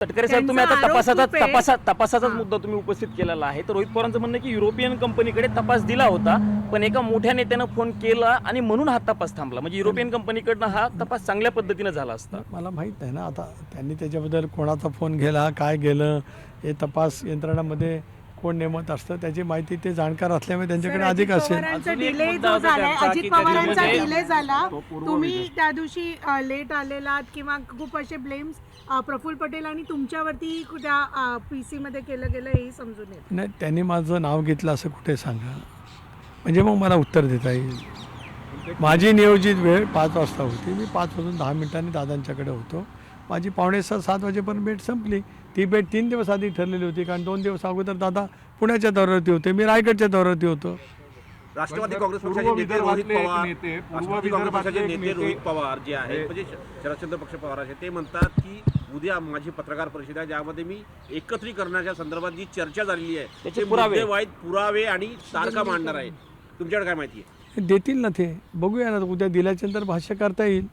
तटकरे साहेब, तुम्ही आता तपासाचाच मुद्दा तुम्ही उपस्थित केलेला आहे. तर रोहित पवारांचं म्हणणं की युरोपियन कंपनीकडे तपास दिला होता, पण एका मोठ्या नेत्यानं फोन केला आणि म्हणून हा तपास थांबला. म्हणजे युरोपियन कंपनीकडनं हा तपास चांगल्या पद्धतीने झाला असता. मला माहीत नाही ना, आता त्यांनी त्याच्याबद्दल कोणाचा फोन गेला, काय गेलं, हे तपास यंत्रणामध्ये कोण नेमत असतं त्याची माहिती ते जाणकार असल्यामुळे त्यांच्याकडे अधिक असेल. डिले जो झालाय, अजित पवारांचा डिले झाला, तुम्ही त्या दिवशी लेट आलेलात किंवा खूप असे ब्लेम्स प्रफुल्ल पटेल आणि तुमच्यावरती त्या पीसी मध्ये केलं गेलं हेही समजून येत नाही. त्यांनी माझं नाव घेतलं असं कुठे सांगा, म्हणजे मग मला उत्तर देता येईल. माझी नियोजित वेळ 5 वाजता होती. मी 5 वाजून 10 मिनिटांनी दादांच्याकडे होतो. माझी 6:45-7 वाजेपर्यंत भेट संपली. ती भेट 3 दिवस आधी ठरलेली होती, कारण 2 दिवस अगोदर दादा पुण्याच्या दौऱ्यावरती होते, मी रायगडच्या दौऱ्यावरती होतो. राष्ट्रवादी काँग्रेस पक्षाचे नेते रोहित पवार, राष्ट्रवादी काँग्रेस पक्षाचे नेते रोहित पवार जे आहेत, म्हणजे शरदचंद्र पक्ष पवार आहे, ते म्हणतात की उद्या माझी पत्रकार परिषद आहे ज्यामध्ये मी एकत्रीकरणाच्या संदर्भात जी चर्चा झालेली आहे त्याचे पुरावे आणि तारखा मांडणार आहे. तुमच्याकडे काय माहिती आहे? देतील ना, ते बघूया ना. उद्या दिल्याच्यानंतर भाष्य करता येईल.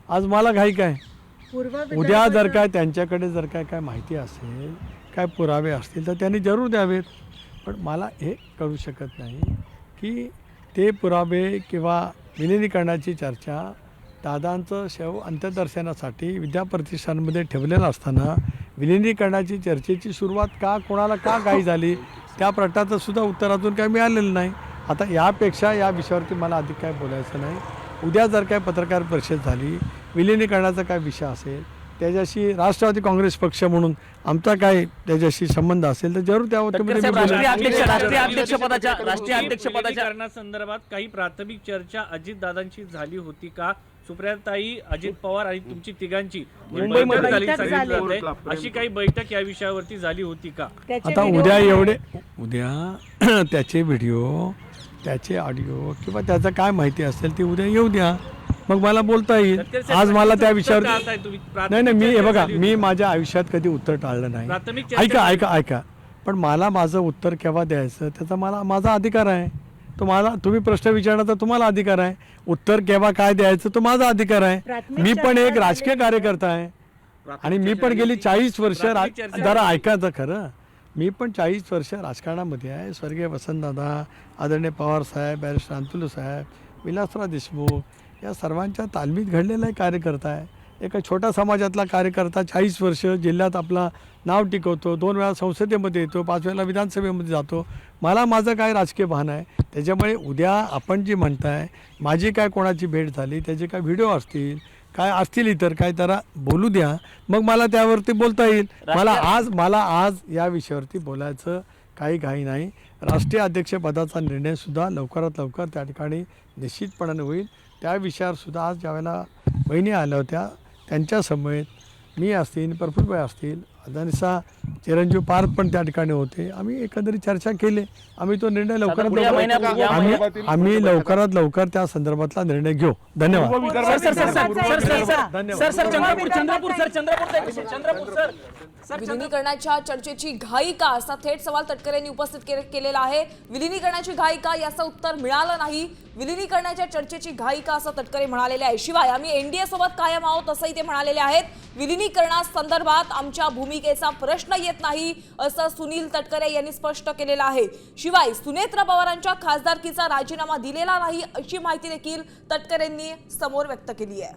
आज मला घाई काय, उद्या जर काय त्यांच्याकडे जर काय माहिती असेल, काय पुरावे असतील तर त्यांनी जरूर द्यावेत. पण मला हे कळू शकत नाही की ते पुरावे किंवा विलिनीकरणाची चर्चा दादांचं शव अंत्यदर्शनासाठी विद्याप्रतिष्ठानमध्ये ठेवलेलं असताना विलिनीकरणाची चर्चेची सुरुवात कोणाला का घाई झाली, त्या प्रश्नाचं सुद्धा उत्तर अजून काय मिळालेलं नाही. आता यापेक्षा या विषयावरती मला अधिक काय बोलायचं नाही. उद्या जर काय पत्रकार परिषद झाली, विलिनीकरणाचा काय विषय असेल, त्याच्याशी राष्ट्रवादी काँग्रेस पक्ष म्हणून आमचा काय त्याच्याशी संबंध असेल तर जरूर राष्ट्रीय अध्यक्षपदाच्या संदर्भात काही प्राथमिक चर्चा अजितदादांची झाली होती का? सुप्रियाताई, अजित पवार आणि तुमची तिघांची मुंबईमध्ये अशी काही बैठक या विषयावरती झाली होती का? आता उद्या त्याचे व्हिडिओ, त्याचे ऑडिओ किंवा त्याचं काय माहिती असेल ती उद्या येऊ द्या, मग मला बोलता येईल. आज मला त्या विषयावर नाही, मी हे बघा, मी माझ्या आयुष्यात कधी उत्तर टाळलं नाही. ऐका, पण मला माझं उत्तर केव्हा द्यायचं त्याचा माझा अधिकार आहे. तुम्ही प्रश्न विचारण्याचा तुम्हाला अधिकार आहे. उत्तर केव्हा काय द्यायचं तो माझा अधिकार आहे. मी पण एक राजकीय कार्यकर्ता आहे आणि मी पण गेली 40 वर्ष जरा ऐकायचं खरं, मी पण 40 वर्ष राजकारणामध्ये आहे. स्वर्गीय वसंतदादा, आदरणीय पवार साहेब, बॅरिस्टर अंतुले साहेब, विलासराव देशमुख या सर्वांच्या तालमीत घडलेला एक कार्यकर्ता आहे. एका छोट्या समाजातला कार्यकर्ता 40 वर्ष जिल्ह्यात आपला नाव टिकवतो, 2 वेळा संसदेमध्ये येतो, 5 वेळेला विधानसभेमध्ये जातो. मला माझं काय राजकीय भान आहे. त्याच्यामुळे उद्या आपण जी म्हणताय माझी काय कोणाची भेट झाली, त्याचे काय व्हिडिओ असतील, काय असतील इतर काय, त्याला बोलू द्या, मग मला त्यावरती बोलता येईल. मला आज या विषयावरती बोलायचं काही घाई नाही. राष्ट्रीय अध्यक्षपदाचा निर्णयसुद्धा लवकरात लवकर त्या ठिकाणी निश्चितपणाने होईल. त्या विषयावर सुद्धा आज ज्यावेळेला बहिणी आल्या होत्या त्यांच्या समवेत मी असतील, प्रफुल्लभाई असतील, अदानिसा चिरंजीव पार्थ पण त्या ठिकाणी होते. आम्ही एकंदरीत चर्चा केली. आम्ही तो निर्णय लवकरात लवकर त्या संदर्भातला निर्णय घेऊ. धन्यवाद. विलिनीकरणाच्या चर्चेची घाई का, असा थेट सवाल तटकरेंनी उपस्थित केलेला आहे. विलिनीकरणाची घाई का याचं उत्तर मिळालं नाही. विलिनीकरणाच्या चर्चेची घाई का असं तटकरे म्हणालेले आहे. शिवाय आम्ही एनडीए सोबत कायम आहोत असंही ते म्हणालेले आहेत. विलिनीकरणासंदर्भात आमच्या भूमिकेचा प्रश्न येत नाही असं सुनील तटकरे यांनी स्पष्ट केलेलं आहे. शिवाय सुनेत्रा पवारांच्या खासदारकीचा राजीनामा दिलेला नाही अशी माहिती देखील तटकरेंनी समोर व्यक्त केली आहे.